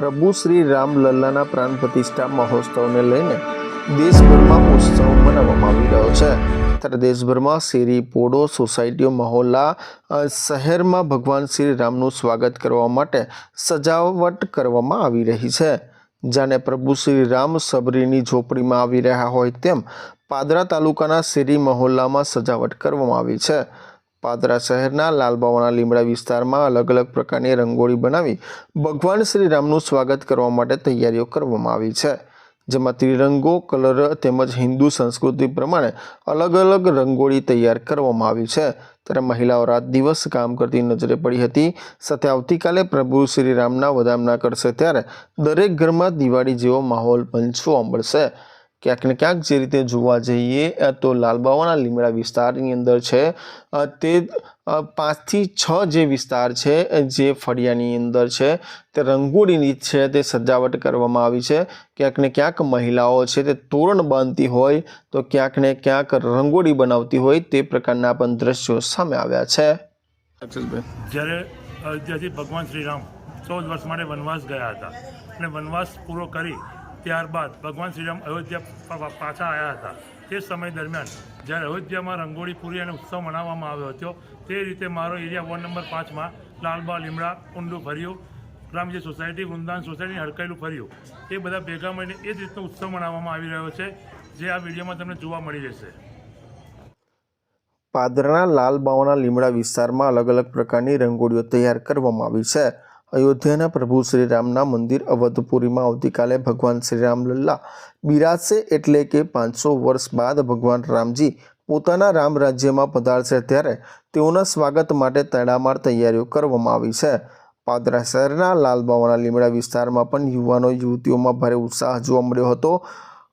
પ્રભુ શ્રી રામલલ્લાના પ્રાણ પ્રતિષ્ઠા મહોત્સવને લઈને દેશભરમાં ઉત્સવ મનાવવામાં આવી રહ્યો છે। ત્યારે દેશભરમાં શેરી, પોળો, સોસાયટીઓ, મહોલ્લા, શહેરમાં ભગવાન શ્રી રામનું સ્વાગત કરવા માટે સજાવટ કરવામાં આવી રહી છે। જાણે પ્રભુ શ્રી રામ સબરીની ઝોપડીમાં આવી રહ્યા હોય તેમ પાદરા તાલુકાના શેરી મહોલ્લામાં સજાવટ કરવામાં આવી છે। પાદરા શહેરના લાલબાવાના લીમડા વિસ્તારમાં અલગ અલગ પ્રકારની રંગોળી બનાવી ભગવાન શ્રી રામનું સ્વાગત કરવા માટે તૈયારીઓ કરવામાં આવી છે, જેમાં ત્રિરંગો કલર તેમજ હિન્દુ સંસ્કૃતિ પ્રમાણે અલગ અલગ રંગોળી તૈયાર કરવામાં આવી છે। ત્યારે મહિલાઓ રાત દિવસ કામ કરતી નજરે પડી હતી। સાથે આવતીકાલે પ્રભુ શ્રી રામના વધામણા કરશે ત્યારે દરેક ઘરમાં દિવાળી જેવો માહોલ પણ જોવા મળશે। ક્યાંક ને ક્યાંક જે રીતે જોવા જઈએ તો લાલબાવાના લીમડા વિસ્તારની અંદર છે તે 5 થી 6 જે વિસ્તાર છે જે ફળિયાની અંદર છે તે રંગોળીની છે તે સજાવટ કરવામાં આવી છે। ક્યાંક ને ક્યાંક મહિલાઓ છે તે તોરણ બાંધતી હોય તો ક્યાંક ને ક્યાંક રંગોળી બનાવતી હોય તે પ્રકારના પણ દ્રશ્યો સામે આવ્યા છે। જ્યારે અયોધ્યાથી ભગવાન શ્રી રામ 14 વર્ષ માટે વનવાસ ગયા હતા અને વનવાસ પૂરો કરી ત્યારબાદ ભગવાન શ્રીરામ અયોધ્યા પાછા આવ્યા હતા। તે સમય દરમિયાન જ્યારે અયોધ્યામાં રંગોળી પૂરી અને ઉત્સવ મનાવવામાં આવ્યો હતો, તે રીતે મારો એરિયા વોર્ડ નંબર 5માં લાલબા લીમડા ઊંડું ફર્યું, રામજી સોસાયટી, વૃંદાવન સોસાયટી, હડકાયેલું ફર્યું, એ બધા ભેગા મળીને એ જ રીતનો ઉત્સવ મનાવવામાં આવી રહ્યો છે, જે આ વિડીયોમાં તમને જોવા મળી જશે। પાદરાના લાલબાવાના લીમડા વિસ્તારમાં અલગ અલગ પ્રકારની રંગોળીઓ તૈયાર કરવામાં આવી છે। અયોધ્યાના પ્રભુ શ્રી રામના મંદિર અવધપુરીમાં આવતીકાલે ભગવાન શ્રી રામલલ્લા બિરાજશે, એટલે કે 500 વર્ષ બાદ ભગવાન રામજી પોતાના રામ રાજ્યમાં પધારશે ત્યારે તેઓના સ્વાગત માટે તડામાર તૈયારીઓ કરવામાં આવી છે। પાદરા શહેરના લાલબાવાના લીમડા વિસ્તારમાં પણ યુવાનો યુવતીઓમાં ભારે ઉત્સાહ જોવા મળ્યો હતો।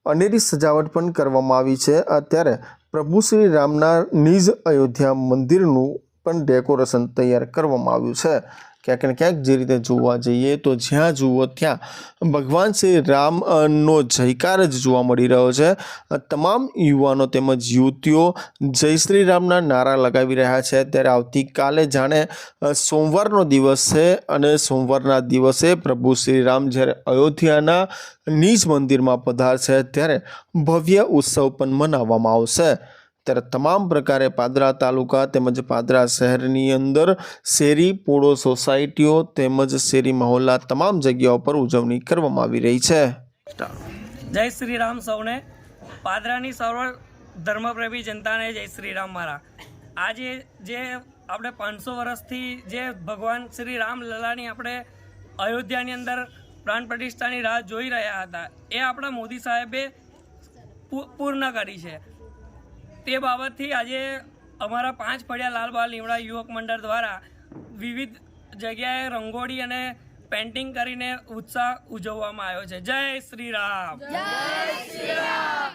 અનેરી સજાવટ પણ કરવામાં આવી છે। અત્યારે પ્રભુ શ્રી રામના નિજ અયોધ્યા મંદિરનું પણ ડેકોરેશન તૈયાર કરવામાં આવ્યું છે। ક્યાંક ને ક્યાંક જે રીતે જોવા જઈએ તો જ્યાં જુઓ ત્યાં ભગવાન શ્રી રામનો જયકાર જ જોવા મળી રહ્યો છે। તમામ યુવાનો તેમજ યુવતીઓ જય શ્રી રામના નારા લગાવી રહ્યા છે। ત્યારે આવતીકાલે જાણે સોમવારનો દિવસ છે અને સોમવારના દિવસે પ્રભુ શ્રી રામ જ્યારે અયોધ્યાના નિજ મંદિરમાં પધારશે ત્યારે ભવ્ય ઉત્સવ પણ મનાવવામાં આવશે। ત્યારે તમામ પ્રકારે પાદરા તાલુકા તેમજ પાદરા શહેરની અંદર શેરી, પોળો, સોસાયટીઓ તેમજ શેરી મહોલ્લા તમામ જગ્યાઓ પર ઉજવણી કરવામાં આવી રહી છે। જય શ્રી રામ સૌને, પાદરાની સર્વ ધર્મપ્રેમી જનતાને જય શ્રી રામ। મારા આજે જે આપણે 500 વર્ષથી જે ભગવાન શ્રી રામ લલ્લાની આપણે અયોધ્યાની અંદર પ્રાણ પ્રતિષ્ઠાની રાહ જોઈ રહ્યા હતા, એ આપણા મોદી સાહેબે પૂર્ણ કરી છે। તે બાબતથી આજે અમારા 5 ફળિયા લાલબા લીમડા યુવક મંડળ દ્વારા વિવિધ જગ્યાએ રંગોળી અને પેઇન્ટિંગ કરીને ઉત્સાહ ઉજવવામાં આવ્યો છે। જય શ્રી રામ।